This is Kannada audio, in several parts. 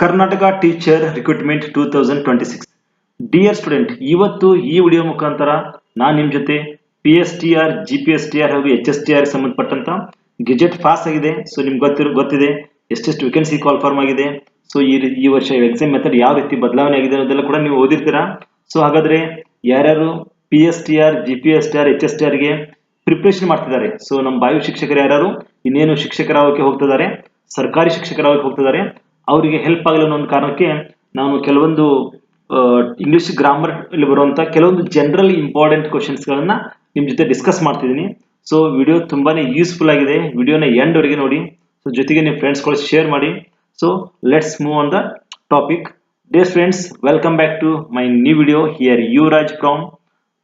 Karnataka teacher recruitment 2026 dear student, ಇವತ್ತು ಈ ವಿಡಿಯೋ ಮುಖಾಂತರ ನಾನು ನಿಮ್ಮ ಜೊತೆ PSTR, GPSTR ಹಾಗೂ HSTR ಸಂಬಂಧಪಟ್ಟಂತ ಗೆಜೆಟ್ ಪಾಸ್ ಆಗಿದೆ. ಸೊ ನಿಮ್ಗೆ ಗೊತ್ತಿದೆ ಎಷ್ಟೆಷ್ಟು ವೇಕೆನ್ಸಿ ಕಾಲ್ ಫಾರ್ಮ್ ಆಗಿದೆ. ಸೊ ಈ ವರ್ಷ ಎಕ್ಸಾಮ್ ಮೆಥಡ್ ಯಾವ ರೀತಿ ಬದಲಾವಣೆ ಆಗಿದೆ ಅನ್ನೋದೆಲ್ಲ ಕೂಡ ನೀವು ಓದಿರ್ತೀರಾ. ಸೊ ಹಾಗಾದ್ರೆ ಯಾರ್ಯಾರು PSTR, GPSTR, HSTR ಗೆ ಪ್ರಿಪರೇಷನ್ ಮಾಡ್ತಿದ್ದಾರೆ, ಸೊ ನಮ್ಮ ಬಾಯು ಶಿಕ್ಷಕರು ಯಾರು ಇನ್ನೇನು ಶಿಕ್ಷಕರಾಗಕ್ಕೆ ಹೋಗ್ತಿದ್ದಾರೆ, ಸರ್ಕಾರಿ ಶಿಕ್ಷಕರಾಗಕ್ಕೆ ಹೋಗ್ತಿದ್ದಾರೆ, ಅವರಿಗೆ ಹೆಲ್ಪ್ ಆಗಲಿ ಅನ್ನೋ ಒಂದು ಕಾರಣಕ್ಕೆ ನಾನು ಕೆಲವೊಂದು ಇಂಗ್ಲಿಷ್ ಗ್ರಾಮರ್ ಅಲ್ಲಿ ಬರುವಂತ ಕೆಲವೊಂದು ಜನರಲ್ ಇಂಪಾರ್ಟೆಂಟ್ ಕ್ವಶನ್ಸ್ ಗಳನ್ನ ನಿಮ್ ಜೊತೆ ಡಿಸ್ಕಸ್ ಮಾಡ್ತಿದ್ದೀನಿ. ಸೊ ವಿಡಿಯೋ ತುಂಬಾನೇ ಯೂಸ್ಫುಲ್ ಆಗಿದೆ, ವಿಡಿಯೋನ ಎಂಡ್ ವರೆಗೆ ನೋಡಿ. ಸೊ ಜೊತೆಗೆ ನಿಮ್ಮ ಫ್ರೆಂಡ್ಸ್ ಗಳು ಶೇರ್ ಮಾಡಿ. So let's move on the topic. Dear friends, welcome back to my new video. Here Yuvraj from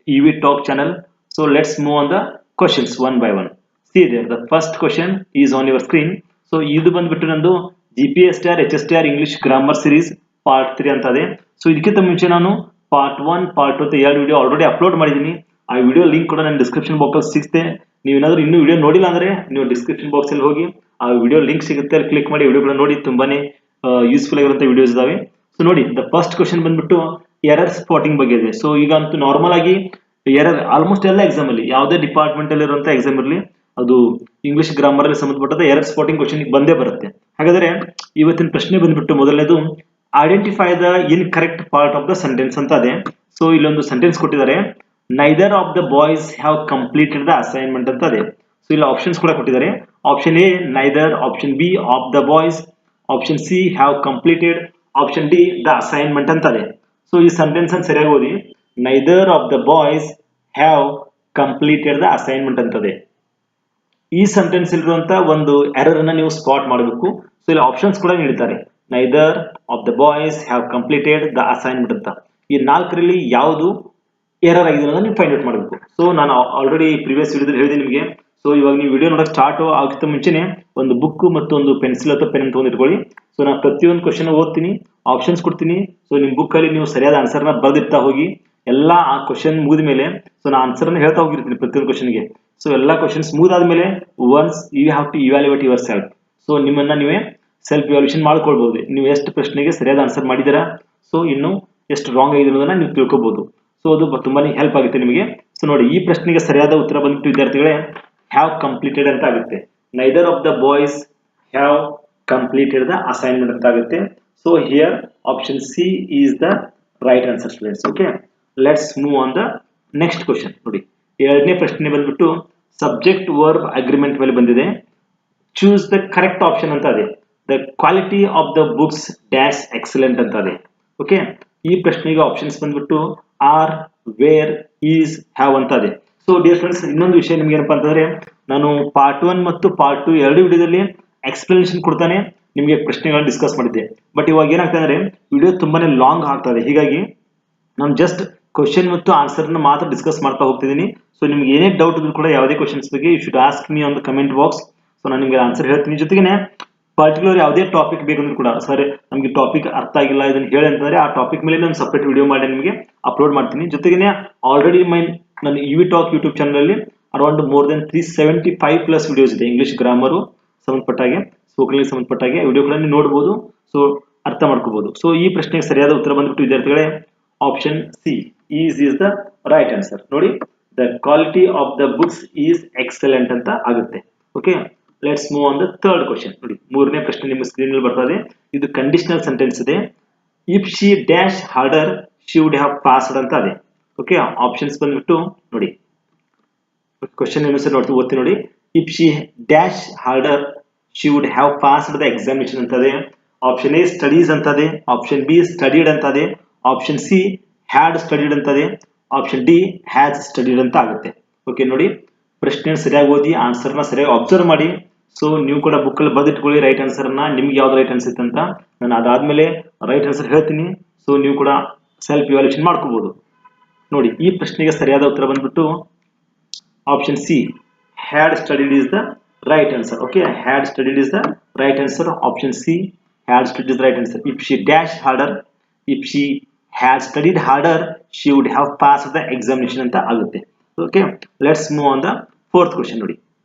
EV Talk channel. So let's move on the questions one by one. See there, the first question is on your screen. So ಇದು ಬಂದ್ಬಿಟ್ಟು ನಂದು GPSTR HSTR English grammar series part 3 ಅಂತ ಇದೆ. ಸೊ ಇದಕ್ಕಿಂತ ಮುಂಚೆ ನಾನು ಪಾರ್ಟ್ 1 ಪಾರ್ಟ್ 2 ಅಂತ ಎರಡು ವಿಡಿಯೋ ಆಲ್ರೆಡಿ ಅಪ್ಲೋಡ್ ಮಾಡಿದ್ದೀನಿ. ಆ ವಿಡಿಯೋ ಲಿಂಕ್ ಕೂಡ ನನ್ನ ಡಿಸ್ಕ್ರಿಪ್ಷನ್ ಬಾಕ್ಸ್ ಅಲ್ಲಿ ಸಿಗುತ್ತೆ. ನೀವು ಏನಾದರೂ ಇನ್ನೂ ವಿಡಿಯೋ ನೋಡಿಲ್ಲ ಅಂದ್ರೆ ನೀವು ಡಿಸ್ಕ್ರಿಪ್ಷನ್ ಬಾಕ್ಸ್ ಅಲ್ಲಿ ಹೋಗಿ ಆ ವಿಡಿಯೋ ಲಿಂಕ್ ಸಿಗುತ್ತೆ, ಅಲ್ಲಿ ಕ್ಲಿಕ್ ಮಾಡಿ ವಿಡಿಯೋಗಳನ್ನ ನೋಡಿ. ತುಂಬಾನೇ ಯೂಸ್ಫುಲ್ ಆಗಿರುವಂತ ವಿಡಿಯೋಸ್ ಇದಾವೆ. ಸೊ ನೋಡಿ, ದ ಫಸ್ಟ್ ಕ್ವಶನ್ ಬಂದ್ಬಿಟ್ಟು ಎರರ್ ಸ್ಪಾಟಿಂಗ್ ಬಗ್ಗೆ ಇದೆ. ಸೊ ಈಗ ಅಂತೂ ನಾರ್ಮಲ್ ಆಗಿ ಎರರ್ ಆಲ್ಮೋಸ್ಟ್ ಎಲ್ಲ ಎಕ್ಸಾಮ್ ಅಲ್ಲಿ, ಯಾವುದೇ ಡಿಪಾರ್ಟ್ಮೆಂಟ್ ಅಲ್ಲಿ ಇರುವಂತ ಎಕ್ಸಾಮ್ ಇರಲಿ, ಅದು ಇಂಗ್ಲಿಷ್ ಗ್ರಾಮರ್ ಅಲ್ಲಿ ಸಂಬಂಧಪಟ್ಟದ ಎರರ್ ಸ್ಪಾಟಿಂಗ್ ಕ್ವಶನ್ ಬಂದೇ ಬರುತ್ತೆ. ಹಾಗಾದ್ರೆ ಇವತ್ತಿನ ಪ್ರಶ್ನೆ ಬಂದ್ಬಿಟ್ಟು ಮೊದಲನೇದು, identify the incorrect part of the sentence ಅಂತ ಇದೆ. ಸೊ ಇಲ್ಲೊಂದು ಸೆಂಟೆನ್ಸ್ ಕೊಟ್ಟಿದ್ದಾರೆ, neither of the boys have completed the assignment ಅಂತ ಇದೆ. ಸೊ ಇಲ್ಲಿ ಆಪ್ಷನ್ಸ್ ಕೂಡ ಕೊಟ್ಟಿದ್ದಾರೆ. Option A neither, option B of the boys, option C have completed, option D the assignment ಅಂತದೆ. ಸೊ ಈ ಸೆಂಟೆನ್ಸ್ ಅನ್ನು ಸರಿಯಾಗಿ ಓದಿ. Neither of the boys have completed the assignment ಅಂತದೆ. ಈ ಸೆಂಟೆನ್ಸ್ ಇರುವಂತ ಒಂದು ಎರರ್ ಅನ್ನ ನೀವು ಸ್ಪಾಟ್ ಮಾಡಬೇಕು. ಸೊ ಇಲ್ಲಿ ಆಪ್ಷನ್ಸ್ ಕೂಡ ನೀಡಿದ್ದಾರೆ, neither of the boys have completed the assignment ಅಂತ. ಈ ನಾಲ್ಕರಲ್ಲಿ ಯಾವುದು ಎರರ್ ಆಗಿದೆ ಅನ್ನೋದನ್ನ ನೀವು ಫೈಂಡ್ ಔಟ್ ಮಾಡಬೇಕು. ಸೊ ನಾನು ಆಲ್ರೆಡಿ ಪ್ರೀವಿಯಸ್ ವಿಡಿಯೋದಲ್ಲಿ ಹೇಳಿದೆ ನಿಮಗೆ. ಸೊ ಇವಾಗ ನೀವು ವಿಡಿಯೋ ನೋಡಕ್ ಸ್ಟಾರ್ಟ್ ಆಗಕ್ಕಿಂತ ಮುಂಚೆನೆ ಒಂದು ಬುಕ್ ಮತ್ತು ಒಂದು ಪೆನ್ಸಿಲ್ ಅಥವಾ ಪೆನ್ ತಗೊಂಡಿಟ್ಕೊಳ್ಳಿ. ಸೊ ನಾನು ಪ್ರತಿಯೊಂದು ಕ್ವಶನ್ ಓದ್ತೀನಿ, ಆಪ್ಷನ್ಸ್ ಕೊಡ್ತೀನಿ. ಸೊ ನಿಮ್ ಬುಕ್ ಅಲ್ಲಿ ನೀವು ಸರಿಯಾದ ಆನ್ಸರ್ ನ ಬರೆದಿರ್ತಾ ಹೋಗಿ. ಎಲ್ಲಾ ಆ ಕ್ವಶನ್ ಮುಗಿದ ಮೇಲೆ ಸೊ ನಾನು ಆನ್ಸರ್ ಅನ್ನು ಹೇಳ್ತಾ ಹೋಗಿರ್ತೀನಿ ಪ್ರತಿಯೊಂದು ಕ್ವಶನ್ಗೆ. ಸೊ ಎಲ್ಲಾ ಕ್ವಶನ್ಸ್ ಮುಗಿದಾದ್ಮೇಲೆ once you have to evaluate yourself. So ನಿಮ್ಮನ್ನ ನೀವೇ ಸೆಲ್ಫ್ ಇವ್ಯಾಲ್ಯೂಯೇಷನ್ ಮಾಡ್ಕೊಳ್ಬಹುದು. ನೀವು ಎಷ್ಟು ಪ್ರಶ್ನೆಗೆ ಸರಿಯಾದ ಆನ್ಸರ್ ಮಾಡಿದ್ದೀರಾ, ಸೊ ಇನ್ನು ಎಷ್ಟು ರಾಂಗ್ ಆಗಿದೆ ಅನ್ನೋದನ್ನ ನೀವು ತಿಳ್ಕೊಬಹುದು. ಸೊ ಅದು ತುಂಬಾನೇ ಹೆಲ್ಪ್ ಆಗುತ್ತೆ ನಿಮಗೆ. ಸೊ ನೋಡಿ, ಈ ಪ್ರಶ್ನೆಗೆ ಸರಿಯಾದ ಉತ್ತರ ಬಂದ್ಬಿಟ್ಟು ವಿದ್ಯಾರ್ಥಿಗಳೇ ಹ್ಯಾವ್ ಕಂಪ್ಲೀಟೆಡ್ ಅಂತ ಆಗುತ್ತೆ. Neither of the boys have completed the assignment ಅಂತ ಆಗುತ್ತೆ. So here option C is the right answer students. Okay, let's move on the next question. ನೋಡಿ, ಎರಡನೇ ಪ್ರಶ್ನೆ ಬಂದ್ಬಿಟ್ಟು ಸಬ್ಜೆಕ್ಟ್ ವರ್ಬ್ ಅಗ್ರಿಮೆಂಟ್ ಮೇಲೆ ಬಂದಿದೆ. ಚೂಸ್ ದ ಕರೆಕ್ಟ್ ಆಪ್ಷನ್ ಅಂತ ಇದೆ. The quality of the books dash excellent ಅಂತ ಇದೆ. ಓಕೆ, ಈ ಪ್ರಶ್ನೆಗೆ ಆಪ್ಷನ್ಸ್ ಬಂದ್ಬಿಟ್ಟು ಆರ್, ವೇರ್, ಈಸ್, ಹ್ಯಾವ್ ಅಂತ ಇದೆ. ಸೊ ಡಿಯರ್ ಫ್ರೆಂಡ್ಸ್, ಇನ್ನೊಂದು ವಿಷಯ ನಿಮ್ಗೆ ಏನಪ್ಪಾ ಅಂತಂದ್ರೆ, ನಾನು ಪಾರ್ಟ್ 1 ಮತ್ತು ಪಾರ್ಟ್ 2 ಎರಡು ವಿಡಿಯೋದಲ್ಲಿ ಎಕ್ಸ್ಪ್ಲನೇಷನ್ ಕೊಡ್ತಾನೆ ನಿಮಗೆ ಪ್ರಶ್ನೆಗಳನ್ನ ಡಿಸ್ಕಸ್ ಮಾಡಿದ್ದೆ. ಬಟ್ ಇವಾಗ ಏನಾಗ್ತಾ ಅಂದ್ರೆ ವಿಡಿಯೋ ತುಂಬಾನೇ ಲಾಂಗ್ ಆಗ್ತಾ ಇದೆ. ಹೀಗಾಗಿ ನಾನು ಜಸ್ಟ್ ಕ್ವಶನ್ ಮತ್ತು ಆನ್ಸರ್ ನ ಮಾತ್ರ ಡಿಸ್ಕಸ್ ಮಾಡ್ತಾ ಹೋಗ್ತಿದ್ದೀನಿ. ಸೊ ನಿಮ್ಗೆ ಏನೇ ಡೌಟ್ ಇದ್ರು ಕೂಡ ಯಾವುದೇ ಕ್ವಶನ್ಸ್ ಬಗ್ಗೆ you should ask me on the comment box. So ನಾನು ನಿಮಗೆ ಆನ್ಸರ್ ಹೇಳ್ತೀನಿ. ಜೊತೆಗೆ ಪರ್ಟಿಕ್ಯುಲರ್ ಯಾವುದೇ ಟಾಪಿಕ್ ಬೇಕಂದ್ರೂ ಕೂಡ, ಸರ್ ನಮಗೆ ಟಾಪಿಕ್ ಅರ್ಥ ಆಗಿಲ್ಲ ಇದನ್ನ ಹೇಳಿ ಅಂತಂದ್ರೆ ಆ ಟಾಪಿಕ್ ಮೇಲೆ ನಾನು ಸಪರೇಟ್ ವಿಡಿಯೋ ಮಾಡಿ ನಿಮಗೆ ಅಪ್ಲೋಡ್ ಮಾಡ್ತೀನಿ. ಜೊತೆಗೆ ಆಲ್ರೆಡಿ ನನ್ನ EV Talk ಯೂಟ್ಯೂಬ್ ಚಾನಲ್ ಅಲ್ಲಿ ಅರೌಂಡ್ ಮೋರ್ ದೆನ್ 375+ ವಿಡಿಯೋಸ್ ಇದೆ. ಇಂಗ್ಲಿಷ್ ಗ್ರಾಮರ್ ಸಂಬಂಧಪಟ್ಟಾಗೆ, ಸ್ಪೋಕನ್ ಸಂಬಂಧಪಟ್ಟಾಗೆ ವಿಡಿಯೋಗಳನ್ನು ನೋಡಬಹುದು. ಸೊ ಅರ್ಥ ಮಾಡ್ಕೋಬಹುದು. ಸೊ ಈ ಪ್ರಶ್ನೆಗೆ ಸರಿಯಾದ ಉತ್ತರ ಬಂದ್ಬಿಟ್ಟು ವಿದ್ಯಾರ್ಥಿಗಳೇ option C is the right answer. ನೋಡಿ, the quality of the books is excellent ಅಂತ ಆಗುತ್ತೆ. Okay, let's move on the third question. ನೋಡಿ, ಮೂರನೇ ಪ್ರಶ್ನೆ ನಿಮ್ಮ ಸ್ಕ್ರೀನ್ ಅಲ್ಲಿ ಬರ್ತಾ ಇದೆ. ಇದು ಕಂಡೀಷನಲ್ ಸೆಂಟೆನ್ಸ್ ಇದೆ. If she dash harder she would have passed ಅಂತ ಇದೆ. ಓಕೆ, ಆಪ್ಷನ್ಸ್ ಬಂದ್ಬಿಟ್ಟು ನೋಡಿ, ಕ್ವಶನ್ ಏನು ಸರ್ ಓದ್ತೀನಿ ನೋಡಿ. If she dash harder she would have passed the examination ಅಂತದೆ. ಆಪ್ಷನ್ ಎ ಸ್ಟಡೀಸ್ ಅಂತದೆ, ಆಪ್ಷನ್ ಬಿ ಸ್ಟಡಿಡ್ ಅಂತದೆ, ಆಪ್ಷನ್ ಸಿ ಹ್ಯಾಡ್ ಸ್ಟಡಿಡ್ ಅಂತದೆ, ಆಪ್ಷನ್ ಡಿ ಹ್ಯಾಸ್ ಸ್ಟಡಿಡ್ ಅಂತ ಆಗುತ್ತೆ. ಓಕೆ, ನೋಡಿ, ಪ್ರಶ್ನೆ ಸರಿಯಾಗಿ ಓದಿ, ಆನ್ಸರ್ ನ ಸರಿಯಾಗಿ ಅಬ್ಸರ್ವ್ ಮಾಡಿ. ಸೊ ನೀವು ಕೂಡ ಬುಕ್ ಅಲ್ಲಿ ಬರೆದಿಟ್ಕೊಳ್ಳಿ ರೈಟ್ ಆನ್ಸರ್ ನ, ನಿಮ್ಗೆ ಯಾವ್ದು ರೈಟ್ ಅನ್ಸುತ್ತೆ ಅಂತ. ನಾನು ಅದಾದ್ಮೇಲೆ ರೈಟ್ ಆನ್ಸರ್ ಹೇಳ್ತೀನಿ. ಸೊ ನೀವು ಕೂಡ ಸೆಲ್ಫ್ ಇವ್ಯಾಲ್ಯೂಯೇಷನ್ ಮಾಡ್ಕೋಬಹುದು. ನೋಡಿ, ಈ ಪ್ರಶ್ನೆಗೆ ಸರಿಯಾದ ಉತ್ತರ ಬಂದ್ಬಿಟ್ಟು option C had studied is the right answer. Okay, had studied is the right answer. Option C had studied is the right answer. If she dash order, if she had studied order she would have passed the examination ಅಂತ ಆಗುತ್ತೆ. Okay, let's move on the fourth question. ನೋಡಿ,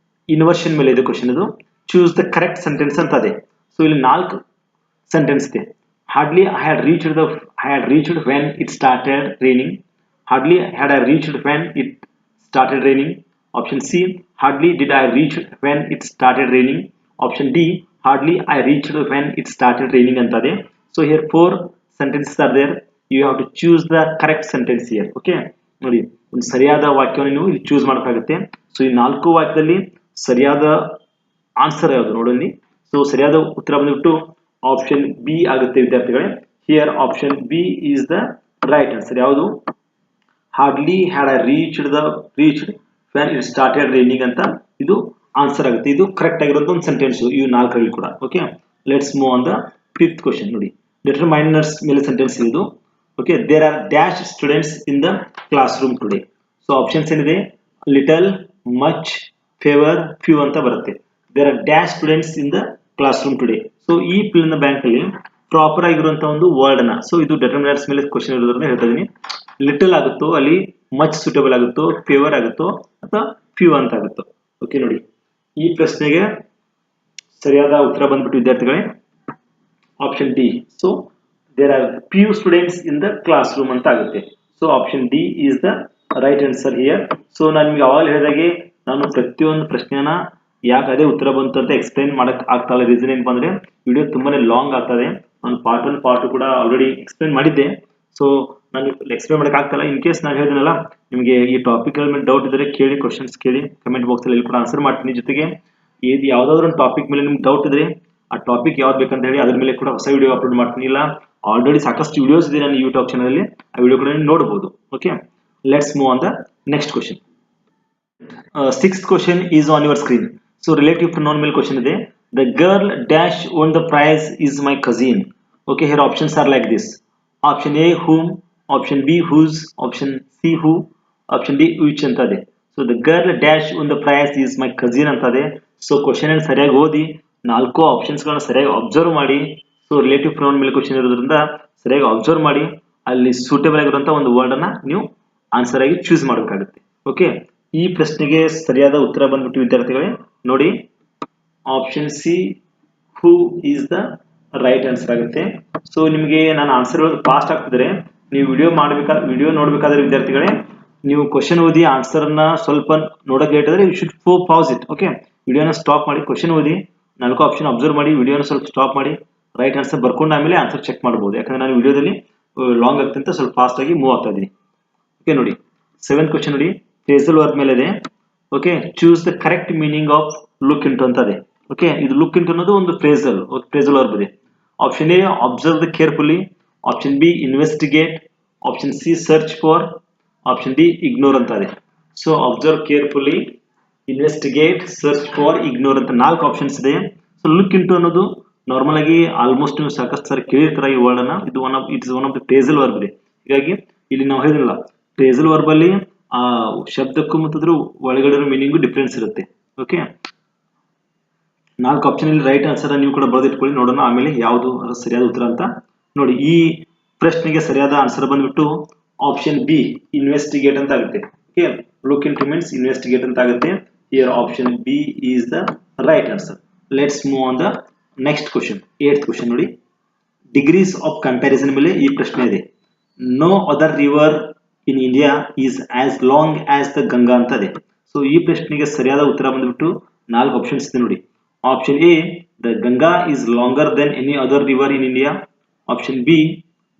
ಇನ್ವರ್ಷನ್ ಮೇಲೆ ಇದೆ ಕ್ವಶನ್. ಇದು ಚೂಸ್ ದ ಕರೆಕ್ಟ್ ಸೆಂಟೆನ್ಸ್ ಅಂತ ಇದೆ. ಸೊ ಇಲ್ಲಿ 4 ಸೆಂಟೆನ್ಸ್ ಇದೆ. Hardly I had reached when it started raining. Hardly had I reached when it started raining. Option C. Hardly did I reach when it started raining. Option D. Hardly I reached when it started raining antade. So here four sentences are there. You have to choose the correct sentence here. Okay. ನೋಡಿ ಒಂದು ಸರಿಯಾದ ವಾಕ್ಯವನ್ನು ನೀವು ಇಲ್ಲಿ ಚೂಸ್ ಮಾಡಬೇಕಾಗುತ್ತೆ. ಸೊ ಈ ನಾಲ್ಕು ವಾಕ್ಯದಲ್ಲಿ ಸರಿಯಾದ ಆನ್ಸರ್ ಯಾವುದು ನೋಡಲಿ. ಸೊ ಸರಿಯಾದ ಉತ್ತರ ಬಂದ್ಬಿಟ್ಟು ಆಪ್ಷನ್ ಬಿ ಆಗುತ್ತೆ ವಿದ್ಯಾರ್ಥಿಗಳೇ. Here option B is the right answer. ಯಾವುದು? Hardly had I reached when it started raining ಅಂತ ಇದು ಆನ್ಸರ್ ಆಗುತ್ತೆ. ಇದು ಕರೆಕ್ಟ್ ಆಗಿರೋದು ಒಂದು ಸೆಂಟೆನ್ಸ್ ಇವು ನಾಲ್ಕರಲ್ಲಿ ಕೂಡ. Okay, let's move on the fifth question. ನೋಡಿ, ಡಿಟರ್ಮೈನರ್ಸ್ ಮೇಲೆ ಸೆಂಟೆನ್ಸ್ ಇದು. Okay, there are dash students in the class room today. So options ಏನಿದೆ? ಲಿಟಲ್, ಮಚ್, ಫೇವರ್, ಫ್ಯೂ ಅಂತ ಬರುತ್ತೆ. There are dash students in the class room today. So ಈ ಫಿಲ್ ಇನ್ ದ ಬ್ಯಾಂಕ್ ಅಲ್ಲಿ ಪ್ರಾಪರ್ ಆಗಿರುವಂತ ಒಂದು ವರ್ಡ್ ಅನ್ನ, ಸೊ ಇದು ಡಿಟರ್ಮಿನರ್ಸ್ ಮೇಲೆ ಕ್ವಶನ್ ಇರೋದ್ರಿಂದ ಹೇಳ್ತಾ ಇದೀನಿ. ಲಿಟಲ್ ಆಗುತ್ತೋ, ಅಲ್ಲಿ ಮಚ್ ಸೂಟೇಬಲ್ ಆಗುತ್ತೋ, ಫೇವರ್ ಆಗುತ್ತೋ ಅಥವಾ ಫ್ಯೂ ಅಂತ ಆಗುತ್ತೋ. ಓಕೆ, ನೋಡಿ ಈ ಪ್ರಶ್ನೆಗೆ ಸರಿಯಾದ ಉತ್ತರ ಬಂದ್ಬಿಟ್ಟು ವಿದ್ಯಾರ್ಥಿಗಳೇ option D. So there are few students in the class room ಅಂತ ಆಗುತ್ತೆ. So option D is the right answer here. So ನಾನು ನಿಮ್ಗೆ ಅವಾಗ ಹೇಳಿದಾಗೆ ನಾನು ಪ್ರತಿಯೊಂದು ಪ್ರಶ್ನೆನ ಯಾಕೆ ಅದೇ ಉತ್ತರ ಬಂತು ಅಂತ ಎಕ್ಸ್ಪ್ಲೈನ್ ಮಾಡಕ್ ಆಗ್ತಾ ಇಲ್ಲ. ರೀಸನ್ ಏನಪ್ಪ ಅಂದ್ರೆ ವಿಡಿಯೋ ತುಂಬಾನೇ ಲಾಂಗ್ ಆಗ್ತದೆ. ನಾನು ಪಾರ್ಟ್ 1 ಪಾರ್ಟ್ 2 ಕೂಡ ಆಲ್ರೆಡಿ ಎಕ್ಸ್ಪ್ಲೈನ್ ಮಾಡಿದ್ದೆ. ಸೊ ನಾನು ಎಕ್ಸ್ಪ್ಲೈನ್ ಮಾಡಕ್ ಆಗ್ತಾ ಇಲ್ಲ. ಇನ್ ಕೇಸ್ ನಾನು ಹೇಳಿದ್ನಲ್ಲ, ನಿಮಗೆ ಈ ಟಾಪಿಕ್ ಮೇಲೆ ಡೌಟ್ ಇದ್ರೆ ಕೇಳಿ, ಕ್ವಶನ್ಸ್ ಕೇಳಿ, ಕಮೆಂಟ್ ಬಾಕ್ಸ್ ಅಲ್ಲಿ ಕೂಡ ಆನ್ಸರ್ ಮಾಡ್ತೀನಿ. ಜೊತೆಗೆ ಇದು ಯಾವ್ದಾದ್ರು ಒಂದು ಟಾಪಿಕ್ ಮೇಲೆ ನಿಮ್ಗೆ ಡೌಟ್ ಇದ್ರೆ ಆ ಟಾಪಿಕ್ ಯಾವ್ದು ಬೇಕಂತ ಹೇಳಿ ಅದ್ರ ಮೇಲೆ ಕೂಡ ಹೊಸ ವಿಡಿಯೋ ಅಪ್ಲೋಡ್ ಮಾಡ್ತೀನಿ. ಇಲ್ಲ ಆಲ್ರೆಡಿ ಸಾಕಷ್ಟು ವಿಡಿಯೋಸ್ ಇದೆ ನನ್ನ ಯೂಟ್ಯೂಬ್ ಚಾನಲ್ ಅಲ್ಲಿ, ಆ ವಿಡಿಯೋ ಕೂಡ ನೀವು ನೋಡಬಹುದು. Okay, let's move on the next question. Sixth question is on your screen. So relative pronoun ಮೇಲೆ ಕ್ವಶನ್ ಇದೆ. The girl dash won the prize is my cousin. Okay, here options are like this. Option A whom, option B whose, option C who, option D which ಅಂತ ಇದೆ. So the girl dash won the prize is my cousin ಅಂತ ಇದೆ. ಸೊ ಕ್ವಶನ್ ಅನ್ನು ಸರಿಯಾಗಿ ಓದಿ, ನಾಲ್ಕು ಆಪ್ಷನ್ಸ್ ಗಳನ್ನ ಸರಿಯಾಗಿ ಅಬ್ಸರ್ವ್ ಮಾಡಿ. ಸೊ ರಿಲೇಟಿವ್ ಪ್ರೊನೌನ್ ಮೇಲೆ ಕ್ವಶನ್ ಇರೋದ್ರಿಂದ ಸರಿಯಾಗಿ ಅಬ್ಸರ್ವ್ ಮಾಡಿ, ಅಲ್ಲಿ ಸೂಟೇಬಲ್ ಆಗಿರುವಂತಹ ಒಂದು ವರ್ಡ್ ಅನ್ನ ನೀವು ಆನ್ಸರ್ ಆಗಿ ಚೂಸ್ ಮಾಡಬೇಕಾಗುತ್ತೆ. ಓಕೆ, ಈ ಪ್ರಶ್ನೆಗೆ ಸರಿಯಾದ ಉತ್ತರ ಬಂದ್ಬಿಟ್ಟು ವಿದ್ಯಾರ್ಥಿಗಳೇ ನೋಡಿ option C who is the right answer ಆಗುತ್ತೆ. ಸೊ ನಿಮಗೆ ನಾನು ಆನ್ಸರ್ ಹೇಳೋದು ಫಾಸ್ಟ್ ಆಗ್ತಿದ್ರೆ ನೀವು ವಿಡಿಯೋ ನೋಡ್ಬೇಕಾದ್ರೆ ವಿದ್ಯಾರ್ಥಿಗಳೇ ನೀವು ಕ್ವಶನ್ ಓದಿ ಆನ್ಸರ್ ಅನ್ನ ಸ್ವಲ್ಪ ನೋಡಕ್ ಲೇಟ್ ಆದ್ರೆ you should pause it. Okay, ವಿಡಿಯೋನ ಸ್ಟಾಪ್ ಮಾಡಿ, ಕ್ವಶನ್ ಓದಿ, ನಾಲ್ಕು ಆಪ್ಷನ್ ಅಬ್ಸರ್ವ್ ಮಾಡಿ, ವಿಡಿಯೋನ ಸ್ವಲ್ಪ ಸ್ಟಾಪ್ ಮಾಡಿ, ರೈಟ್ ಆನ್ಸರ್ ಬರ್ಕೊಂಡು ಆಮೇಲೆ ಆನ್ಸರ್ ಚೆಕ್ ಮಾಡಬಹುದು. ಯಾಕಂದ್ರೆ ನಾನು ವಿಡಿಯೋದಲ್ಲಿ ಲಾಂಗ್ ಆಗ್ತಂತ ಸ್ವಲ್ಪ ಫಾಸ್ಟ್ ಆಗಿ ಮೂವ್ ಆಗ್ತಾ ಇದೀನಿ. ಓಕೆ, ನೋಡಿ ಸೆವೆಂತ್ ಕ್ವಶನ್ ನೋಡಿ, ಫ್ರೇಸಲ್ ವರ್ಬ್ ಮೇಲೆ ಇದೆ. Okay, choose the correct meaning of look into ಅಂತ ಇದೆ. ಓಕೆ, ಇದು ಲುಕ್ ಇಂಟು ಅನ್ನೋದು ಒಂದು ಫ್ರೇಸಲ್ ವರ್ಬ್ ಇದೆ. Option A observe the carefully, option B investigate, option C search for, option D ignore ಅಂತ ಇದೆ. So observe carefully, investigate, search for, ignore ಅಂತ ನಾಲ್ಕು ಆಪ್ಷನ್ಸ್ ಇದೆ. ಸೊ ಲುಕ್ ಇಂಟು ಅನ್ನೋದು ನಾರ್ಮಲ್ ಆಗಿ ಆಲ್ಮೋಸ್ಟ್ ನೀವು ಸಾಕಷ್ಟು ಸಾರಿ ಕೇಳಿರ್ತಾರೆ ಈ ವರ್ಡ್ ಅನ್ನ. ಇದು it's one of the phrasal verb ಇದೆ. ಹೀಗಾಗಿ ಇಲ್ಲಿ ನಾವು ಹೇಳಿದಿಲ್ಲ, ಫ್ರೇಸಲ್ ವರ್ಬ್ ಅಲ್ಲಿ ಆ ಶಬ್ದಕ್ಕೂ ಮತ್ತು ಒಳಗಡೆ ಮೀನಿಂಗು ಡಿಫ್ರೆನ್ಸ್ ಇರುತ್ತೆ. ಓಕೆ, ನಾಲ್ಕು ಆಪ್ಷನ್ ಇಲ್ಲಿ ರೈಟ್ ಆನ್ಸರ್ ನೀವು ಕೂಡ ಬರೆದಿಟ್ಕೊಳ್ಳಿ, ನೋಡೋಣ ಆಮೇಲೆ ಯಾವುದು ಸರಿಯಾದ ಉತ್ತರ ಅಂತ. ನೋಡಿ ಈ ಪ್ರಶ್ನೆಗೆ ಸರಿಯಾದ ಆನ್ಸರ್ ಬಂದ್ಬಿಟ್ಟು ಆಪ್ಷನ್ ಬಿ ಇನ್ವೆಸ್ಟಿಗೇಟ್ ಅಂತ ಆಗುತ್ತೆ. Okay, look into means investigate ಅಂತ ಆಗುತ್ತೆ. Here option B is the right answer. Let's move on the next question. Eighth question ನೋಡಿ, ಡಿಗ್ರೀಸ್ ಆಫ್ ಕಂಪ್ಯಾರಿಸನ್ ಮೇಲೆ ಈ ಪ್ರಶ್ನೆ ಇದೆ. No other river in India is as long as the Ganga ಅಂತ ಇದೆ. ಸೊ ಈ ಪ್ರಶ್ನೆಗೆ ಸರಿಯಾದ ಉತ್ತರ ಬಂದ್ಬಿಟ್ಟು ನಾಲ್ಕು ಆಪ್ಷನ್ಸ್ ಇದೆ ನೋಡಿ. Option A the Ganga is longer than any other river in India. Option B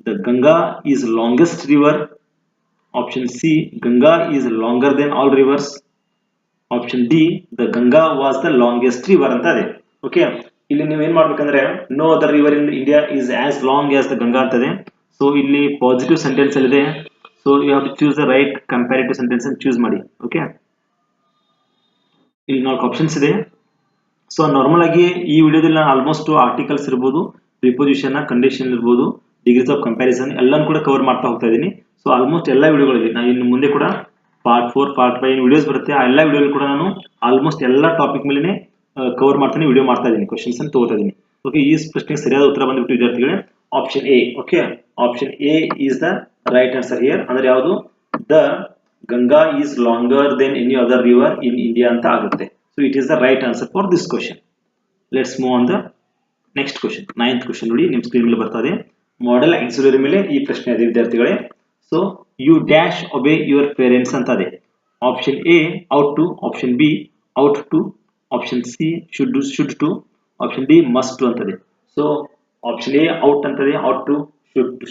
the Ganga is longest river. Option C Ganga is longer than all rivers. Option D the Ganga was the longest river ಅಂತ ಇದೆ. ಓಕೆ, ಇಲ್ಲಿ ನೀವು ಏನ್ ಮಾಡ್ಬೇಕಂದ್ರೆ no other river in India is as long as the Ganga ಅಂತ ಇದೆ. ಸೊ ಇಲ್ಲಿ ಪಾಸಿಟಿವ್ ಸೆಂಟೆನ್ಸ್ ಅಲ್ಲಿ ಇದೆ. So you have to choose the right comparative sentence ಅನ್ನು ಚೂಸ್ ಮಾಡಿ. ಓಕೆ, ಇಲ್ಲಿ ನಾಲ್ಕು ಆಪ್ಷನ್ಸ್ ಇದೆ. ಸೊ ನಾರ್ಮಲ್ ಆಗಿ ಈ ವಿಡಿಯೋದಲ್ಲಿ ನಾನು ಆಲ್ಮೋಸ್ಟ್ ಆರ್ಟಿಕಲ್ಸ್ ಇರ್ಬೋದು, ಪ್ರಿಪೋಸಿಷನ್, ಕಂಡೀಷನ್ ಇರ್ಬೋದು, ಡಿಗ್ರೀಸ್ ಆಫ್ ಕಂಪ್ಯಾರಿಸನ್ ಎಲ್ಲಾನು ಕೂಡ ಕವರ್ ಮಾಡ್ತಾ ಹೋಗ್ತಾ ಇದ್ದೀನಿ. ಸೊ ಆಲ್ಮೋಸ್ಟ್ ಎಲ್ಲ ವಿಡಿಯೋಗಳಿದೆ. ನಾನು ಇನ್ನು ಮುಂದೆ ಕೂಡ ಪಾರ್ಟ್ 4 ಪಾರ್ಟ್ 5 ವಿಡಿಯೋಸ್ ಬರುತ್ತೆ. ಆ ಎಲ್ಲ ವಿಡಿಯೋಗಳು ಕೂಡ ನಾನು ಆಲ್ಮೋಸ್ಟ್ ಎಲ್ಲ ಟಾಪಿಕ್ ಮೇಲೆ ಕವರ್ ಮಾಡ್ತೀನಿ, ವಿಡಿಯೋ ಮಾಡ್ತಾ ಇದ್ದೀನಿ, ಕ್ವಶನ್ಸ್ ಅನ್ನು ತಗೋತಾ ಇದ್ದೀನಿ. ಓಕೆ, ಈ ಪ್ರಶ್ನೆಗೆ ಸರಿಯಾದ ಉತ್ತರ ಬಂದ್ಬಿಟ್ಟು ವಿದ್ಯಾರ್ಥಿಗಳೇ option A. Okay, option A is the right answer here. ಅಂದ್ರೆ ಯಾವುದು? The Ganga is longer than any other river in India ಅಂತ ಆಗುತ್ತೆ. So it is the right answer for this question. Let's move on the next question. 9th question ನೋಡಿ, ನಿಮ್ಮ ಸ್ಕ್ರೀನ್ ಮೇಲೆ ಬರ್ತಾ ಇದೆ. ಮಾಡಲ್ ಆಕ್ಸಿಲರಿ ಮೇಲೆ ಈ ಪ್ರಶ್ನೆ ಇದೆ ವಿದ್ಯಾರ್ಥಿಗಳೇ. So you dash obey your parents ಅಂತ ಇದೆ. Option A ought to, option B ought to, option C should to, option D must to ಅಂತದೆ. ಸೊ ಆಪ್ಷನ್ ಎ ಔಟ್ ಅಂತದೆ, ಔಟ್ ಟು,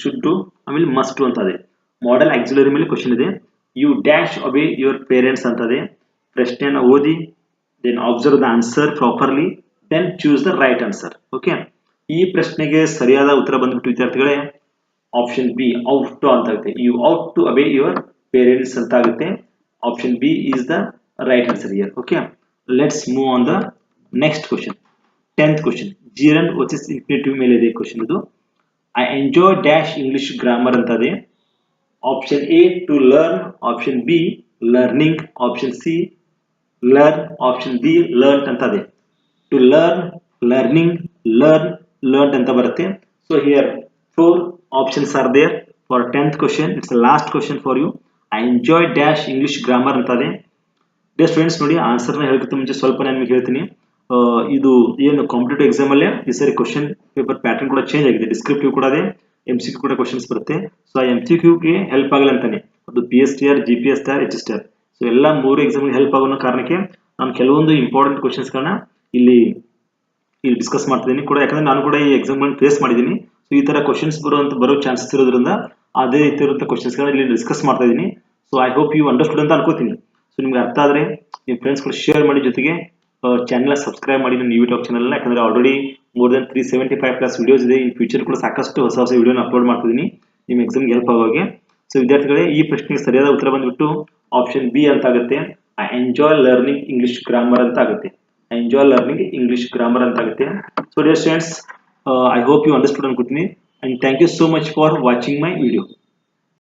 ಶುಡ್ ಟು, ಆಮೇಲೆ ಮಸ್ಟ್ ಟು ಅಂತದೆ. ಮಾಡಲ್ ಆಕ್ಸಿಲರಿ ಮೇಲೆ ಕ್ವಶನ್ ಇದೆ. You dash obey your parents ಅಂತದೆ. ಪ್ರಶ್ನೆಯನ್ನು ಓದಿ then observe the answer properly, then choose the right answer. Okay, ಈ ಪ್ರಶ್ನೆಗೆ ಸರಿಯಾದ ಉತ್ತರ ಬಂದ್ಬಿಟ್ಟು ವಿದ್ಯಾರ್ಥಿಗಳೇ ಆಪ್ಷನ್ ಬಿ ಔಟ್ ಟು ಅಂತ ಆಗುತ್ತೆ. You ought to obey your parents ಅಂತ ಆಗುತ್ತೆ. Option B is the right answer here. Okay, let's move on the next question. 10th question, gerund versus infinitive ಮೇಲೆ ಇದೆ ಕ್ವಶನ್. ಇದು I enjoy dash English grammar ಅಂತ ಇದೆ. Option A to learn, option B learning, option C learn, option D learn ಅಂತ ಇದೆ. To learn, learning, learn, learn ಅಂತ ಬರುತ್ತೆ. So here 4 options are there for 10th question. It's the last question for you. I enjoy dash English grammar ಅಂತ ಇದೆ. ಡಿಯರ್ ಸ್ಟೂಡೆಂಟ್ಸ್, ನೋಡಿ ಆನ್ಸರ್ನ ಹೇಳೋಕ್ಕಿಂತ ಮುಂಚೆ ಸ್ವಲ್ಪ ನಾನು ನಿಮಗೆ ಹೇಳ್ತೀನಿ. ಇದು ಏನು ಕಾಂಪಿಟೇಟಿವ್ ಎಕ್ಸಾಮ್ ಅಲ್ಲೇ ಈ ಸರಿ ಕ್ವಶನ್ ಪೇಪರ್ ಪ್ಯಾಟರ್ನ್ ಕೂಡ ಚೇಂಜ್ ಆಗಿದೆ. ಡಿಸ್ಕ್ರಿಪ್ಟಿವ್ ಕೂಡ ಇದೆ, MCQ ಕೂಡ ಕ್ವಶನ್ಸ್ ಬರುತ್ತೆ. ಸೊ ಆ MCQಗೆ ಹೆಲ್ಪ್ ಆಗಲ್ಲ ಅಂತಾನೆ ಅದು PSTR, GPSTR, HSTR. ಸೊ ಎಲ್ಲ 3 ಎಕ್ಸಾಮ್ಗೆ ಹೆಲ್ಪ್ ಆಗೋ ಕಾರಣಕ್ಕೆ ನಾನು ಕೆಲವೊಂದು ಇಂಪಾರ್ಟೆಂಟ್ ಕ್ವಶನ್ಸ್ಗಳನ್ನ ಇಲ್ಲಿ ಡಿಸ್ಕಸ್ ಮಾಡ್ತಿದ್ದೀನಿ ಕೂಡ. ಯಾಕಂದ್ರೆ ನಾನು ಕೂಡ ಈ ಎಕ್ಸಾಮ್ಗಳನ್ನ ಫೇಸ್ ಮಾಡಿದ್ದೀನಿ. ಸೊ ಈ ತರ ಕ್ವಶನ್ಸ್ ಬರೋ ಚಾನ್ಸಸ್ ಇರೋದ್ರಿಂದ ಅದೇ ರೀತಿ ಇರುವಂತ ಕ್ವಶನ್ಸ್ಗಳನ್ನ ಇಲ್ಲಿ ಡಿಸ್ಕಸ್ ಮಾಡ್ತಾ ಇದ್ದೀನಿ. So I hope you understood ಅಂತ ಅನ್ಕೋತೀನಿ. ಸೊ ನಿಮ್ಗೆ ಅರ್ಥ ಆದ್ರೆ ನಿಮ್ಮ ಫ್ರೆಂಡ್ಸ್ ಕೂಡ ಶೇರ್ ಮಾಡಿ, ಜೊತೆಗೆ ಚಾನಲ್ ಸಬ್ಸ್ಕ್ರೈಬ್ ಮಾಡಿ ನನ್ನ ಯೂಟ್ಯೂಬ್ ಚಾನಲ್. ಯಾಕಂದ್ರೆ ಆಲ್ರೆಡಿ ಮೋರ್ ದನ್ 375+ ವಿಡಿಯೋಸ್ ಇದೆ. ಈ ಫ್ಯೂಚರ್ ಕೂಡ ಸಾಕಷ್ಟು ಹೊಸ ಹೊಸ ವಿಡಿಯೋನ ಅಪ್ಲೋಡ್ ಮಾಡ್ತಿದ್ದೀನಿ ನಿಮ್ಮ ಎಕ್ಸಾಮ್ಗೆ ಹೆಲ್ಪ್ ಆಗೋಗೆ. ಸೊ ವಿದ್ಯಾರ್ಥಿಗಳೇ, ಈ ಪ್ರಶ್ನೆಗೆ ಸರಿಯಾದ ಉತ್ತರ ಬಂದ್ಬಿಟ್ಟು ಆಪ್ಷನ್ ಬಿ ಅಂತ ಆಗುತ್ತೆ. I enjoy learning English grammar ಅಂತ ಆಗುತ್ತೆ. I enjoy learning English grammar ಅಂತ ಆಗುತ್ತೆ. So dear students, I hope you understood ಅನ್ಕೋತೀನಿ, and thank you so much for watching my video.